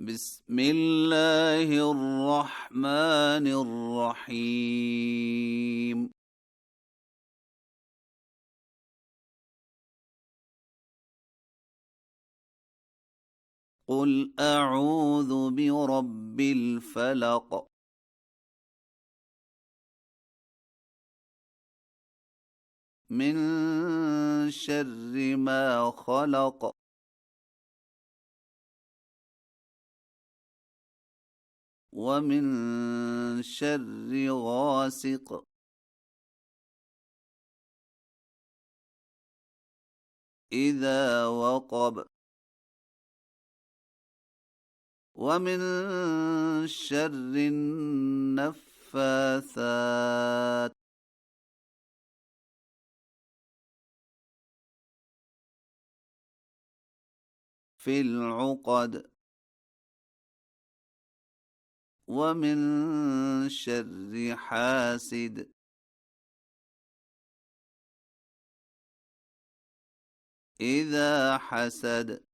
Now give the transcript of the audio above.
بسم الله الرحمن الرحيم. قل أعوذ برب الفلق من شر ما خلق ومن شر غاسق إذا وقب ومن شر النفاثات في العقد ومن شر حاسد إذا حسد